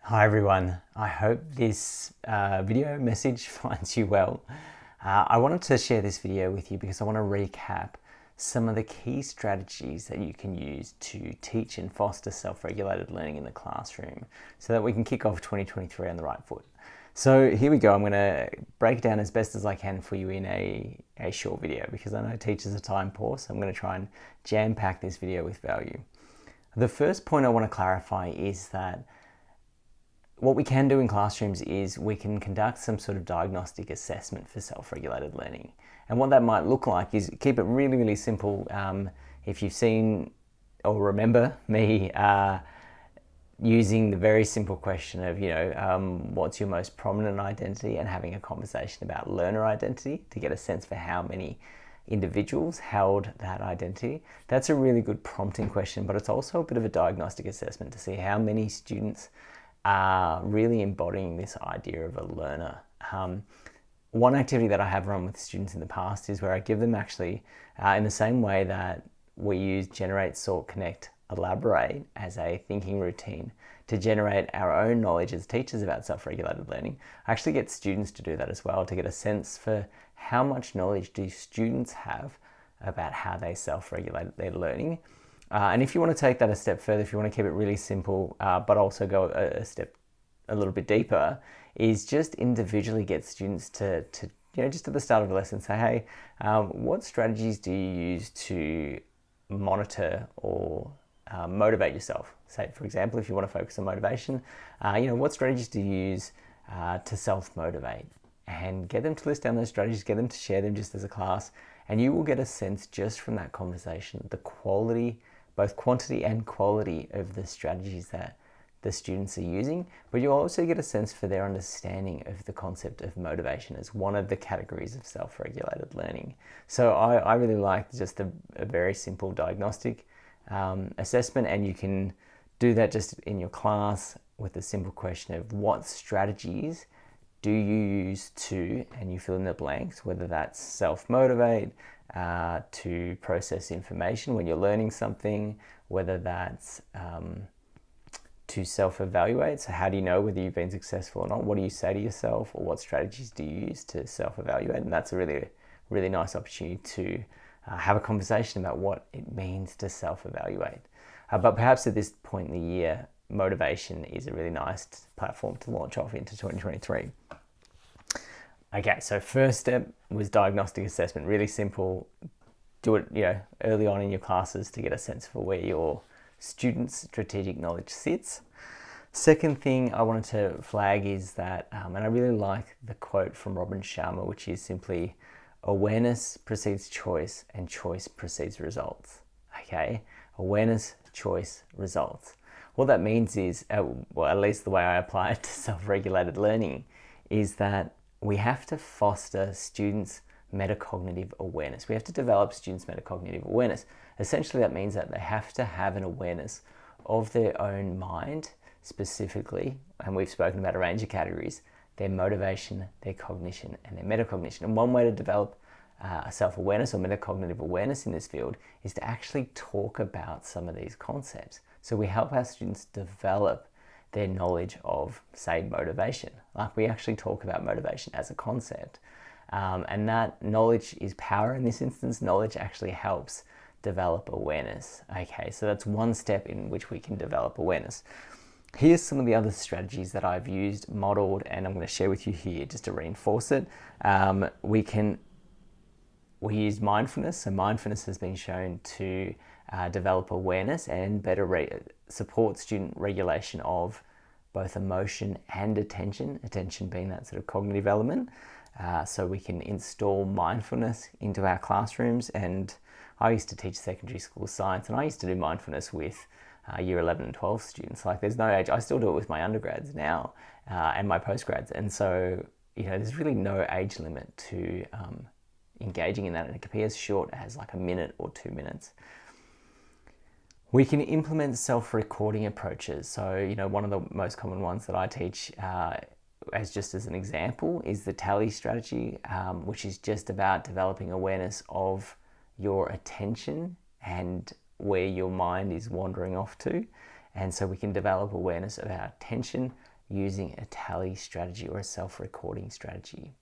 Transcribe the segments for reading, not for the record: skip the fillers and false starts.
Hi everyone, I hope this video message finds you well. I wanted to share this video with you because I want to recap some of the key strategies that you can use to teach and foster self-regulated learning in the classroom so that we can kick off 2023 on the right foot. So here we go. I'm going to break down as best as I can for you in a short video because I know teachers are time poor, so I'm going to try and jam-pack this video with value. The first point I want to clarify is that what we can do in classrooms is we can conduct some sort of diagnostic assessment for self-regulated learning. And what that might look like is keep it really, really simple. If you've seen or remember me using the very simple question of, what's your most prominent identity, and having a conversation about learner identity to get a sense for how many individuals held that identity. That's a really good prompting question, but it's also a bit of a diagnostic assessment to see how many students are really embodying this idea of a learner. One activity that I have run with students in the past is where I give them actually, in the same way that we use generate, sort, connect, elaborate as a thinking routine to generate our own knowledge as teachers about self-regulated learning, I actually get students to do that as well, to get a sense for how much knowledge do students have about how they self-regulate their learning. And if you want to take that a step further, if you want to keep it really simple, but also go a step a little bit deeper, is just individually get students to just at the start of the lesson say, hey, what strategies do you use to monitor or motivate yourself? Say, for example, if you want to focus on motivation, what strategies do you use to self-motivate? And get them to list down those strategies, get them to share them just as a class, and you will get a sense just from that conversation, the quality, both quantity and quality of the strategies that the students are using, but you'll also get a sense for their understanding of the concept of motivation as one of the categories of self-regulated learning. So I really like just a very simple diagnostic assessment, and you can do that just in your class with a simple question of what strategies do you use to, and you fill in the blanks, whether that's self-motivate, to process information when you're learning something, whether that's to self-evaluate. So how do you know whether you've been successful or not? What do you say to yourself, or what strategies do you use to self-evaluate? And that's a really, really nice opportunity to have a conversation about what it means to self-evaluate. But perhaps at this point in the year, motivation is a really nice platform to launch off into 2023. Okay, so first step was diagnostic assessment. Really simple. Do it, early on in your classes to get a sense for where your students' strategic knowledge sits. Second thing I wanted to flag is that, and I really like the quote from Robin Sharma, which is simply, awareness precedes choice and choice precedes results. Okay, awareness, choice, results. What that means is, well, at least the way I apply it to self-regulated learning, is that we have to foster students' metacognitive awareness. We have to develop students' metacognitive awareness. Essentially, that means that they have to have an awareness of their own mind, specifically, and we've spoken about a range of categories, their motivation, their cognition, and their metacognition. And one way to develop self-awareness or metacognitive awareness in this field is to actually talk about some of these concepts. So we help our students develop their knowledge of, say, motivation. Like, we actually talk about motivation as a concept. And that knowledge is power in this instance. Knowledge actually helps develop awareness. Okay, so that's one step in which we can develop awareness. Here's some of the other strategies that I've used, modeled, and I'm going to share with you here just to reinforce it. We use mindfulness. So mindfulness has been shown to develop awareness and better support student regulation of both emotion and attention being that sort of cognitive element. So we can install mindfulness into our classrooms. And I used to teach secondary school science, and I used to do mindfulness with year 11 and 12 students. Like, there's no age. I still do it with my undergrads now and my postgrads. And so, there's really no age limit to engaging in that, and it can be as short as like a minute or 2 minutes. We can implement self-recording approaches. So, one of the most common ones that I teach as an example is the tally strategy, which is just about developing awareness of your attention and where your mind is wandering off to. And so we can develop awareness of our attention using a tally strategy or a self-recording strategy.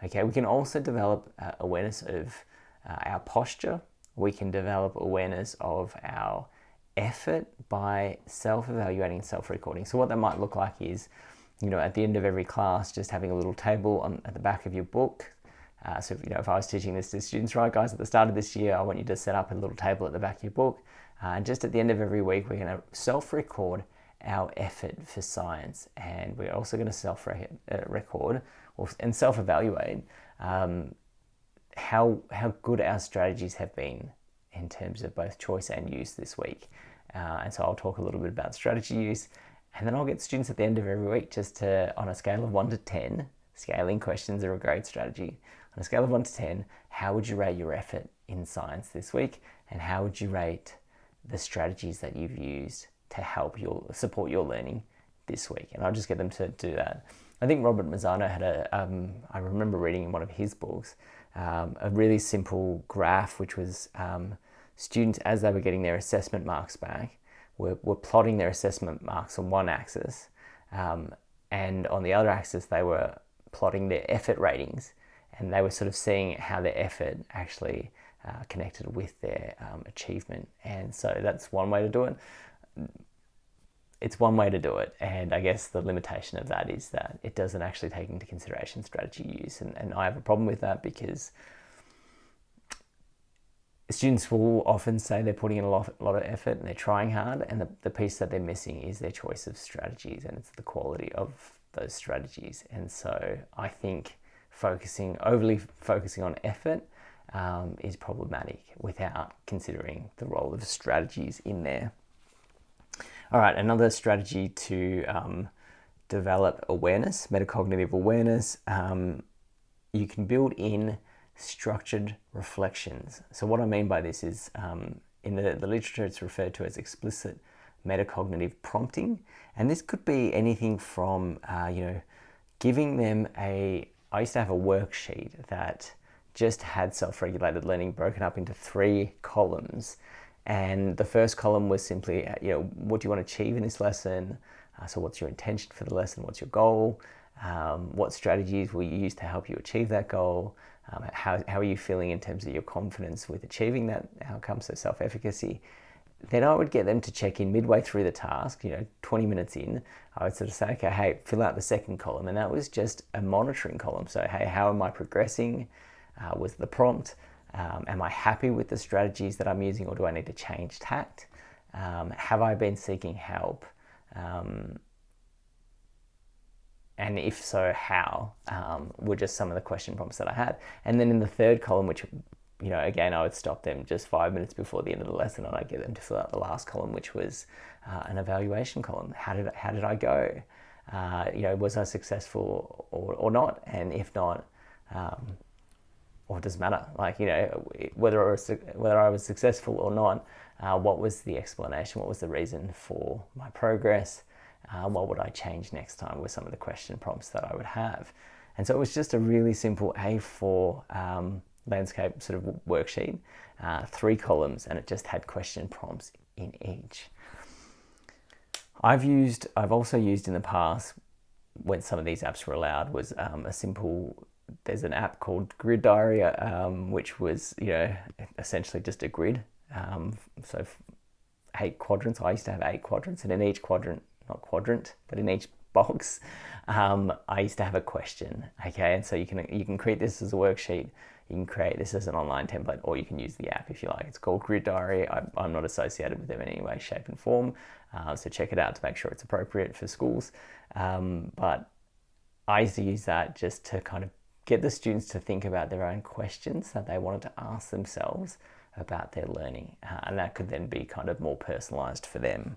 Okay, we can also develop awareness of our posture. We can develop awareness of our effort by self-evaluating and self-recording. So what that might look like is, at the end of every class, just having a little table at the back of your book. So if I was teaching this to students, right, guys, at the start of this year, I want you to set up a little table at the back of your book. And just at the end of every week, we're going to self-record our effort for science. And we're also going to self-record and self-evaluate how good our strategies have been in terms of both choice and use this week. And so I'll talk a little bit about strategy use, and then I'll get students at the end of every week just to, on a scale of 1 to 10, scaling questions are a great strategy. On a scale of 1 to 10, how would you rate your effort in science this week? And how would you rate the strategies that you've used to help support your learning this week? And I'll just get them to do that. I think Robert Mazzano had I remember reading in one of his books, a really simple graph, which was students, as they were getting their assessment marks back, were plotting their assessment marks on one axis, and on the other axis they were plotting their effort ratings, and they were sort of seeing how their effort actually connected with their achievement. And so that's one way to do it. It's one way to do it, and I guess the limitation of that is that it doesn't actually take into consideration strategy use, and I have a problem with that, because students will often say they're putting in a lot of effort and they're trying hard, and the piece that they're missing is their choice of strategies, and it's the quality of those strategies. And so I think overly focusing on effort is problematic without considering the role of strategies in there. All right, another strategy to develop awareness, metacognitive awareness, you can build in structured reflections. So what I mean by this is, in the literature, it's referred to as explicit metacognitive prompting. And this could be anything from, giving them I used to have a worksheet that just had self-regulated learning broken up into 3 columns. And the first column was simply, what do you want to achieve in this lesson? So what's your intention for the lesson? What's your goal? What strategies will you use to help you achieve that goal? How are you feeling in terms of your confidence with achieving that outcome, so self-efficacy? Then I would get them to check in midway through the task, 20 minutes in. I would sort of say, okay, hey, fill out the second column. And that was just a monitoring column. So, hey, how am I progressing? Was the prompt. Am I happy with the strategies that I'm using, or do I need to change tact? Have I been seeking help? And if so, how? Were just some of the question prompts that I had. And then in the third column, which, again, I would stop them just 5 minutes before the end of the lesson, and I'd get them to fill out the last column, which was an evaluation column. How did I go? Was I successful or not? And if not, or it doesn't matter, whether I was successful or not, what was the explanation? What was the reason for my progress? What would I change next time were some of the question prompts that I would have. And so it was just a really simple A4 landscape sort of worksheet, 3 columns, and it just had question prompts in each. I've also used in the past, when some of these apps were allowed, was there's an app called Grid Diary, which was, essentially just a grid. So 8 quadrants. I used to have 8 quadrants, and in each in each box, I used to have a question. Okay, and so you can create this as a worksheet. You can create this as an online template, or you can use the app if you like. It's called Grid Diary. I'm not associated with them in any way, shape, and form. So check it out to make sure it's appropriate for schools. But I used to use that just to kind of get the students to think about their own questions that they wanted to ask themselves about their learning. And that could then be kind of more personalized for them.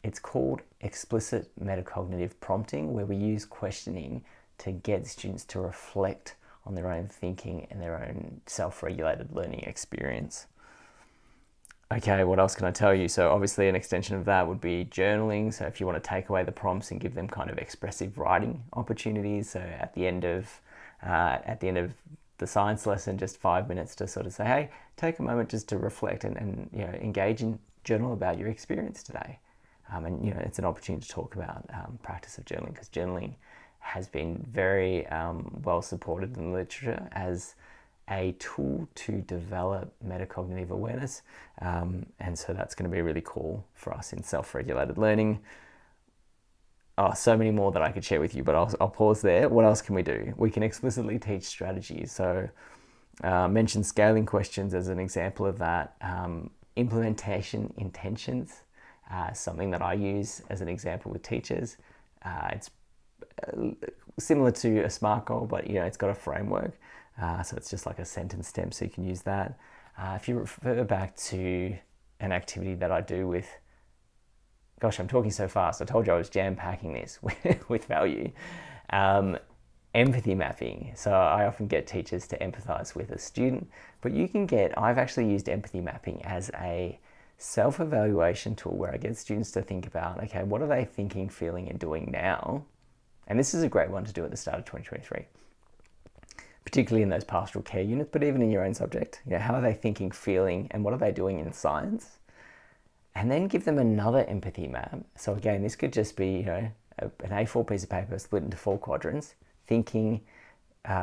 It's called explicit metacognitive prompting, where we use questioning to get students to reflect on their own thinking and their own self-regulated learning experience. Okay, what else can I tell you? So obviously an extension of that would be journaling. So if you want to take away the prompts and give them kind of expressive writing opportunities. So at the end of the science lesson, just 5 minutes to sort of say, hey, take a moment just to reflect and engage in journal about your experience today. And it's an opportunity to talk about practice of journaling, because journaling has been very well supported in the literature as a tool to develop metacognitive awareness, and so that's going to be really cool for us in self-regulated learning. So many more that I could share with you, but I'll pause there. What else can we do? We can explicitly teach strategies. So mention scaling questions as an example of that. Implementation intentions, something that I use as an example with teachers. It's similar to a SMART goal, but it's got a framework. So it's just like a sentence stem, so you can use that. If you refer back to an activity that I do with, gosh, I'm talking so fast. I told you I was jam-packing this with value. Empathy mapping. So I often get teachers to empathize with a student, but I've actually used empathy mapping as a self-evaluation tool where I get students to think about, okay, what are they thinking, feeling, and doing now? And this is a great one to do at the start of 2023, particularly in those pastoral care units, but even in your own subject. How are they thinking, feeling, and what are they doing in science? And then give them another empathy map. So again, this could just be, an A4 piece of paper split into 4 quadrants: thinking,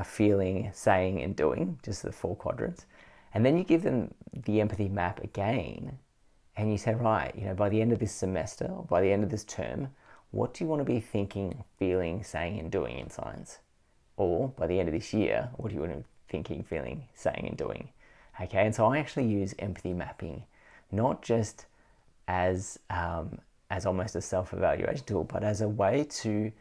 feeling, saying, and doing, just the 4 quadrants. And then you give them the empathy map again, and you say, right, by the end of this semester, or by the end of this term, what do you want to be thinking, feeling, saying, and doing in science? Or by the end of this year, what do you want to be thinking, feeling, saying, and doing? Okay, and so I actually use empathy mapping, not just as almost a self-evaluation tool, but as a way to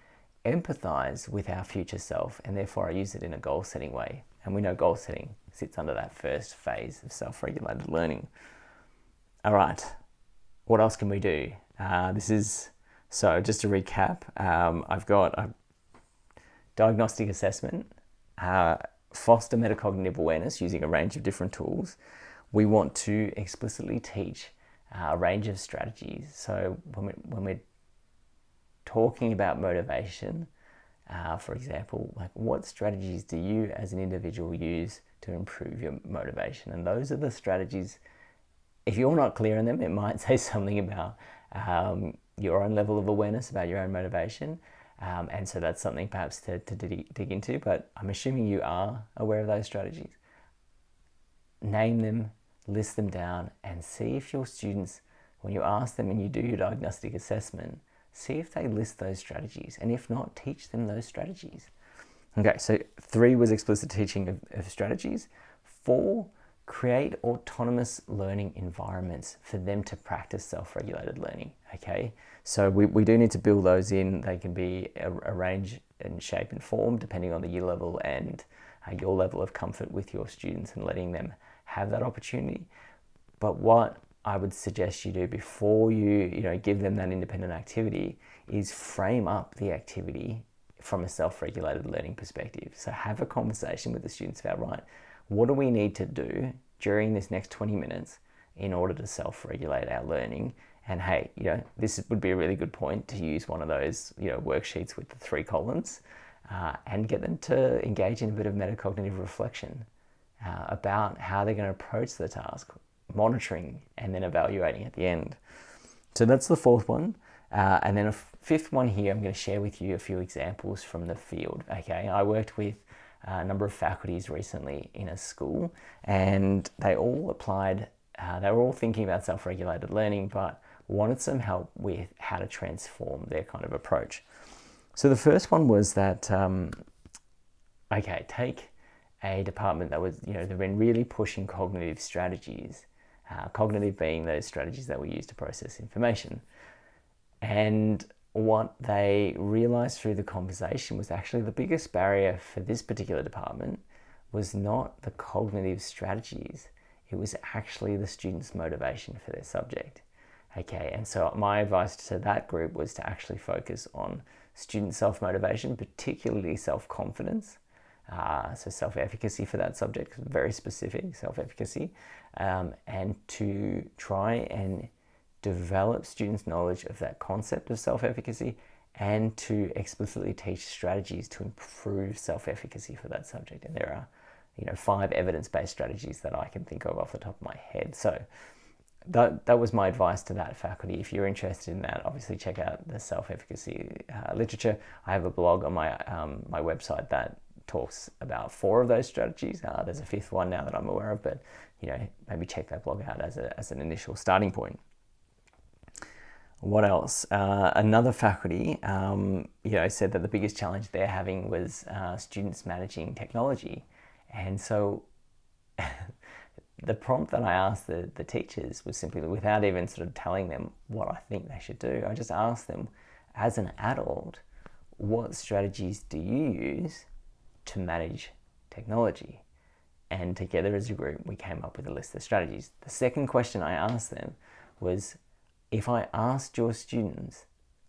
empathize with our future self, and therefore I use it in a goal-setting way. And we know goal setting sits under that first phase of self-regulated learning. All right, what else can we do? So just to recap, I've got a diagnostic assessment, foster metacognitive awareness using a range of different tools. We want to explicitly teach a range of strategies. So when we're talking about motivation, for example, like what strategies do you as an individual use to improve your motivation? And those are the strategies. If you're not clear on them, it might say something about your own level of awareness about your own motivation. And so that's something perhaps to dig into, but I'm assuming you are aware of those strategies. Name them, list them down, and see if your students, when you ask them and you do your diagnostic assessment, see if they list those strategies, and if not, teach them those strategies. Okay, so 3 was explicit teaching of strategies. 4, create autonomous learning environments for them to practice self-regulated learning. Okay, so we do need to build those in. They can be a range in shape and form depending on the year level and your level of comfort with your students and letting them have that opportunity. But what I would suggest you do before you give them that independent activity is frame up the activity from a self-regulated learning perspective. So have a conversation with the students about, right, what do we need to do during this next 20 minutes in order to self-regulate our learning? And hey, this would be a really good point to use one of those worksheets with the 3 columns and get them to engage in a bit of metacognitive reflection about how they're going to approach the task, monitoring and then evaluating at the end. So that's the 4th one. And then a 5th one here, I'm going to share with you a few examples from the field. Okay, I worked with a number of faculties recently in a school, and they all applied, they were all thinking about self-regulated learning, but wanted some help with how to transform their kind of approach. So the first one was that, take a department that was, they've been really pushing cognitive strategies, cognitive being those strategies that we use to process information. And what they realized through the conversation was actually the biggest barrier for this particular department was not the cognitive strategies, it was actually the students' motivation for their subject. Okay, and so my advice to that group was to actually focus on student self-motivation, particularly self-confidence. So self-efficacy for that subject, very specific self-efficacy, and to try and develop students' knowledge of that concept of self-efficacy and to explicitly teach strategies to improve self-efficacy for that subject. And there are 5 evidence-based strategies that I can think of off the top of my head. So that was my advice to that faculty. If you're interested in that, obviously check out the self-efficacy literature. I have a blog on my website that talks about 4 of those strategies. There's a 5th one now that I'm aware of, but maybe check that blog out as an initial starting point. What else? Another faculty, said that the biggest challenge they're having was students managing technology, and so the prompt that I asked the teachers was simply, without even sort of telling them what I think they should do, I just asked them, as an adult, what strategies do you use to manage technology? And together as a group, we came up with a list of strategies. The second question I asked them was, if I asked your students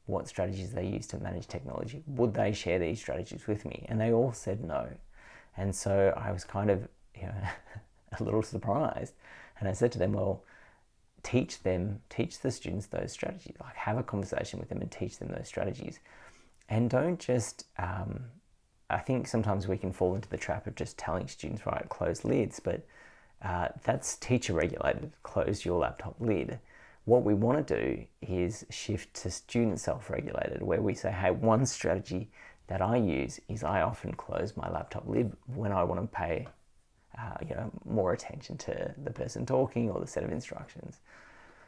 what strategies they use to manage technology, would they share these strategies with me? And they all said no. And so I was kind of, a little surprised. And I said to them, well, teach the students those strategies. Like, have a conversation with them and teach them those strategies. And don't just, I think sometimes we can fall into the trap of just telling students, right, close lids, but that's teacher regulated, close your laptop lid. What we want to do is shift to student self-regulated, where we say, hey, one strategy that I use is I often close my laptop lid when I want to pay more attention to the person talking or the set of instructions.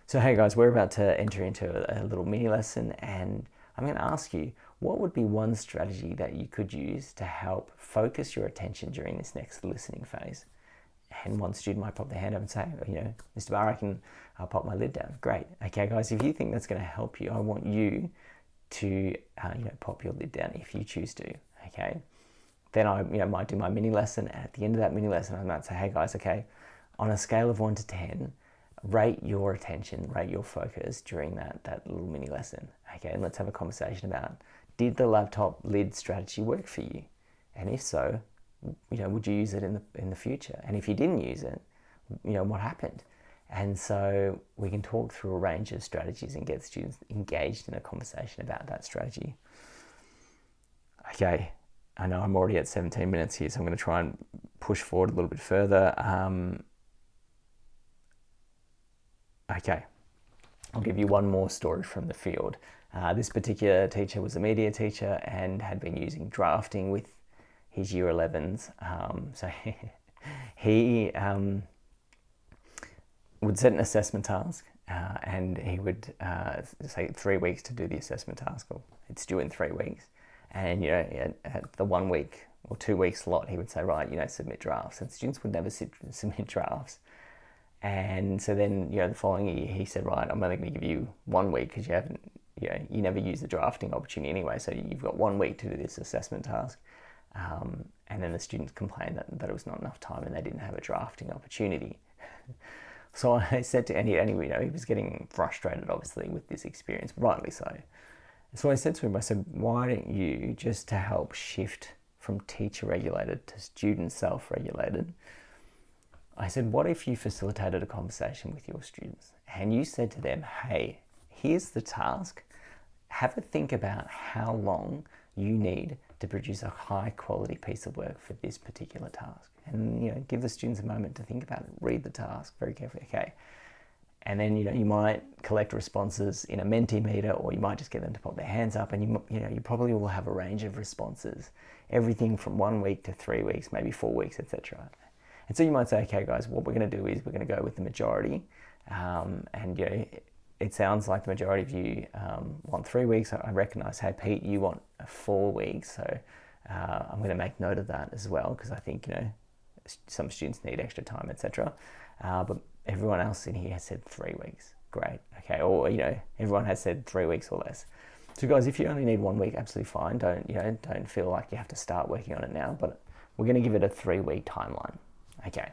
So hey guys, we're about to enter into a little mini lesson, and I'm going to ask you, what would be one strategy that you could use to help focus your attention during this next listening phase? And one student might pop their hand up and say, Mr. Barr, I can pop my lid down. Great. Okay guys, if you think that's going to help you, I want you to pop your lid down if you choose to. Okay. Then I might do my mini lesson, and at the end of that mini lesson, I might say, hey guys, okay, on a scale of 1 to 10, rate your attention, rate your focus during that little mini lesson. Okay, and let's have a conversation about, did the laptop lid strategy work for you? And if so, would you use it in the future? And if you didn't use it, what happened? And so we can talk through a range of strategies and get students engaged in a conversation about that strategy. Okay. I know I'm already at 17 minutes here, so I'm going to try and push forward a little bit further. Okay, I'll give you one more story from the field. This particular teacher was a media teacher and had been using drafting with his year 11s. So he would set an assessment task and he would say 3 weeks to do the assessment task, or it's due in 3 weeks. And at the 1 week or 2 week slot, he would say, right, submit drafts. And students would never submit drafts. And so then, the following year, he said, right, I'm only going to give you 1 week because you haven't, you never use the drafting opportunity anyway. So you've got 1 week to do this assessment task. And then the students complained that it was not enough time and they didn't have a drafting opportunity. So I said to Andy, he was getting frustrated, obviously, with this experience, rightly so. So I said to him, I said, why don't you, just to help shift from teacher regulated to student self-regulated, I said, what if you facilitated a conversation with your students and you said to them, hey, here's the task. Have a think about how long you need to produce a high quality piece of work for this particular task. And, give the students a moment to think about it, read the task very carefully. Okay. And then, you might collect responses in a Mentimeter, or you might just get them to pop their hands up, and you probably will have a range of responses, everything from 1 week to 3 weeks, maybe 4 weeks, etc. And so you might say, okay, guys, what we're going to do is we're going to go with the majority. It sounds like the majority of you want 3 weeks. I recognize, hey, Pete, you want 4 weeks. So I'm going to make note of that as well, because I think, some students need extra time, etc. But everyone else in here has said 3 weeks. Great. Okay. Or, everyone has said 3 weeks or less. So guys, if you only need 1 week, absolutely fine. Don't feel like you have to start working on it now, but we're going to give it a 3 week timeline. Okay.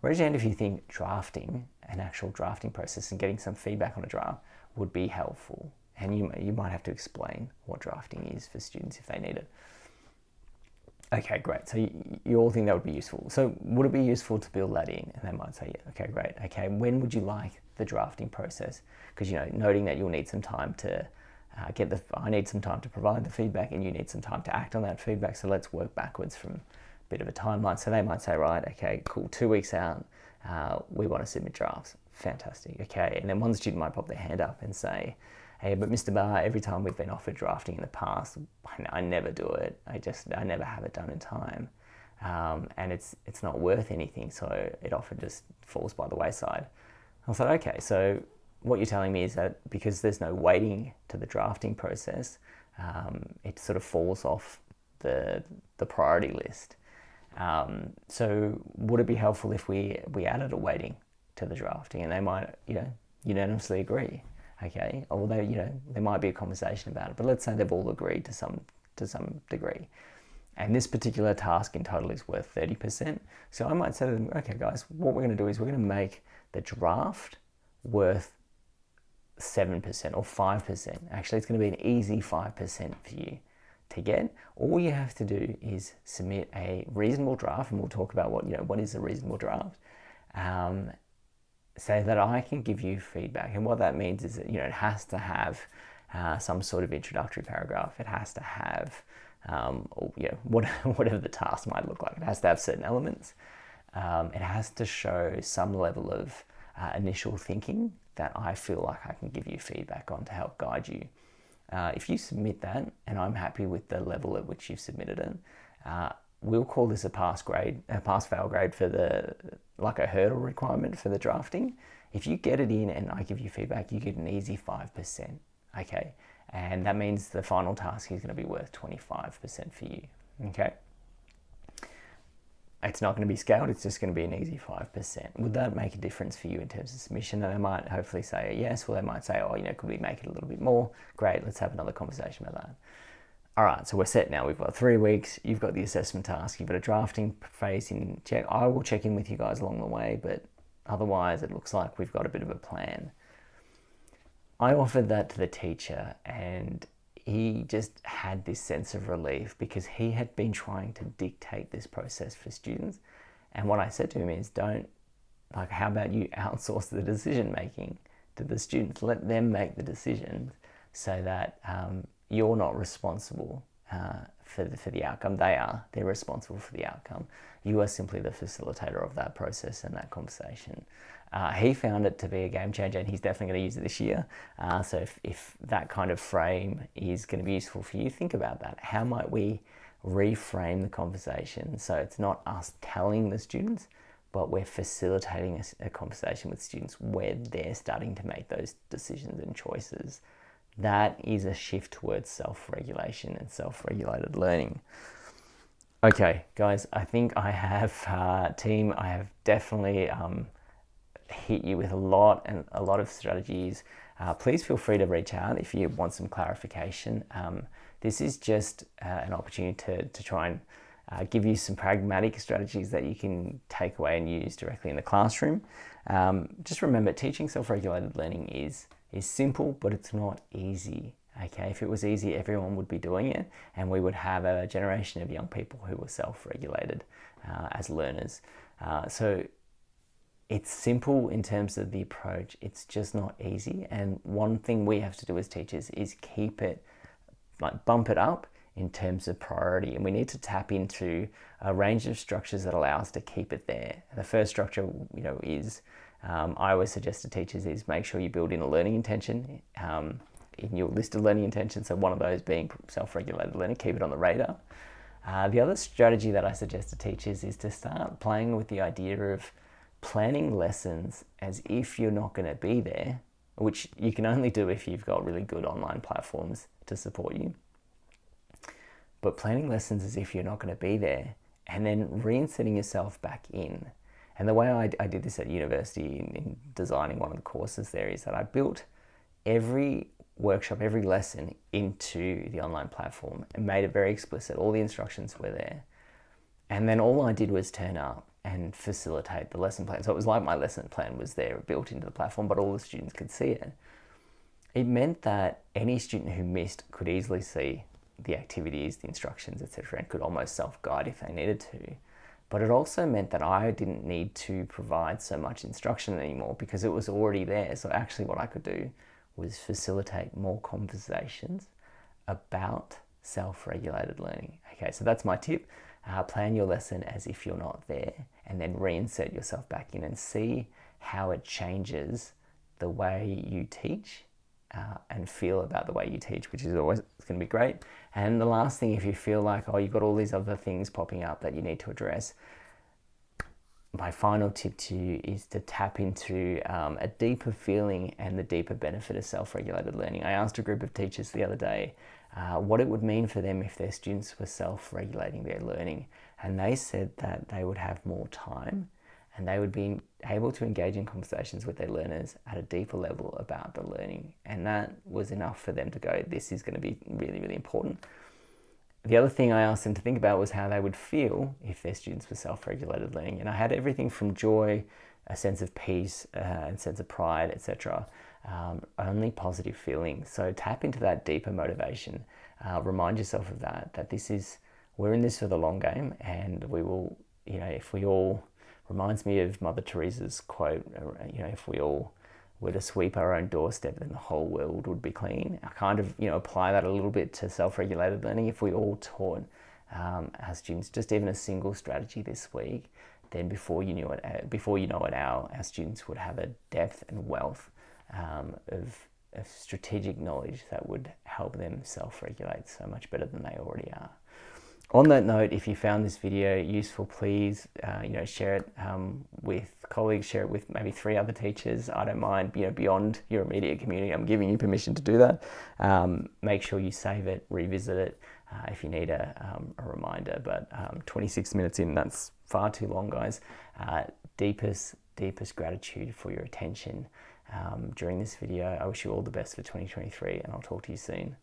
Raise your hand if you think drafting, an actual drafting process and getting some feedback on a draft would be helpful. And you might have to explain what drafting is for students if they need it. Okay, great. So you all think that would be useful. So would it be useful to build that in? And they might say, yeah, okay, great. Okay, when would you like the drafting process? Because, noting that you'll need some time to I need some time to provide the feedback and you need some time to act on that feedback. So let's work backwards from a bit of a timeline. So they might say, right, okay, cool, 2 weeks out, we want to submit drafts. fantastic. Okay, and then one student might pop their hand up and say, hey, but Mr. Barr, every time we've been offered drafting in the past, I never do it. I never have it done in time. And it's not worth anything, so it often just falls by the wayside. I thought, okay, so what you're telling me is that because there's no weighting to the drafting process, it sort of falls off the priority list. So would it be helpful if we added a weighting to the drafting? And they might, unanimously agree. Okay, although there might be a conversation about it, but let's say they've all agreed to some degree. And this particular task in total is worth 30%. So I might say to them, okay guys, what we're going to do is we're going to make the draft worth 7% or 5%. Actually, it's going to be an easy 5% for you to get. All you have to do is submit a reasonable draft, and we'll talk about what is a reasonable draft. So that I can give you feedback. And what that means is that, it has to have some sort of introductory paragraph. It has to have, whatever the task might look like. It has to have certain elements. It has to show some level of initial thinking that I feel like I can give you feedback on to help guide you. If you submit that, and I'm happy with the level at which you've submitted it, we'll call this a pass-fail grade for like a hurdle requirement for the drafting. If you get it in and I give you feedback, you get an easy 5%, okay? And that means the final task is going to be worth 25% for you, okay? It's not going to be scaled, it's just going to be an easy 5%. Would that make a difference for you in terms of submission? And they might hopefully say yes, or they might say, could we make it a little bit more? Great, let's have another conversation about that. All right, so we're set now. We've got 3 weeks. You've got the assessment task. You've got a drafting phase in check. I will check in with you guys along the way, but otherwise it looks like we've got a bit of a plan. I offered that to the teacher, and he just had this sense of relief because he had been trying to dictate this process for students. And what I said to him is, how about you outsource the decision making to the students? Let them make the decisions so that you're not responsible for the outcome. They're responsible for the outcome. You are simply the facilitator of that process and that conversation. He found it to be a game changer, and he's definitely going to use it this year. So if that kind of frame is going to be useful for you, think about that. How might we reframe the conversation so it's not us telling the students, but we're facilitating a conversation with students where they're starting to make those decisions and choices. That is a shift towards self-regulation and self-regulated learning. Okay, guys, I think I have, team, I have definitely hit you with a lot of strategies. Please feel free to reach out if you want some clarification. This is just an opportunity to try and give you some pragmatic strategies that you can take away and use directly in the classroom. Just remember, teaching self-regulated learning is simple, but it's not easy. Okay, if it was easy, everyone would be doing it, and we would have a generation of young people who were self-regulated as learners. So it's simple in terms of the approach. It's just not easy. And one thing we have to do as teachers is keep it, bump it up in terms of priority. And we need to tap into a range of structures that allow us to keep it there. The first structure, is I always suggest to teachers is make sure you build in a learning intention in your list of learning intentions. So one of those being self-regulated learning, keep it on the radar. The other strategy that I suggest to teachers is to start playing with the idea of planning lessons as if you're not going to be there, which you can only do if you've got really good online platforms to support you. But planning lessons as if you're not going to be there, and then reinsetting yourself back in. And the way I did this at university in designing one of the courses there is that I built every workshop, every lesson into the online platform and made it very explicit. All the instructions were there. And then all I did was turn up and facilitate the lesson plan. So it was like my lesson plan was there built into the platform, but all the students could see it. It meant that any student who missed could easily see the activities, the instructions, etc., and could almost self-guide if they needed to. But it also meant that I didn't need to provide so much instruction anymore because it was already there. So actually what I could do was facilitate more conversations about self-regulated learning. Okay, so that's my tip. Plan your lesson as if you're not there, and then reinsert yourself back in and see how it changes the way you teach and feel about the way you teach, which is always going to be great. And the last thing, if you feel like, oh, you've got all these other things popping up that you need to address, my final tip to you is to tap into a deeper feeling and the deeper benefit of self-regulated learning. I asked a group of teachers the other day what it would mean for them if their students were self-regulating their learning. And they said that they would have more time and they would be able to engage in conversations with their learners at a deeper level about the learning. And that was enough for them to go, this is going to be really, really important. The other thing I asked them to think about was how they would feel if their students were self-regulated learning. And I had everything from joy, a sense of peace, a sense of pride, etc. Only positive feelings. So tap into that deeper motivation. Remind yourself of that we're in this for the long game, and we will, if we all, reminds me of Mother Teresa's quote, if we all were to sweep our own doorstep, then the whole world would be clean. I kind of, apply that a little bit to self-regulated learning. If we all taught our students just even a single strategy this week, then before you know it, our students would have a depth and wealth of strategic knowledge that would help them self-regulate so much better than they already are. On that note, if you found this video useful, please, share it with colleagues, share it with maybe 3 other teachers. I don't mind, beyond your immediate community. I'm giving you permission to do that. Make sure you save it, revisit it if you need a reminder. But 26 minutes in, that's far too long, guys. Deepest gratitude for your attention during this video. I wish you all the best for 2023, and I'll talk to you soon.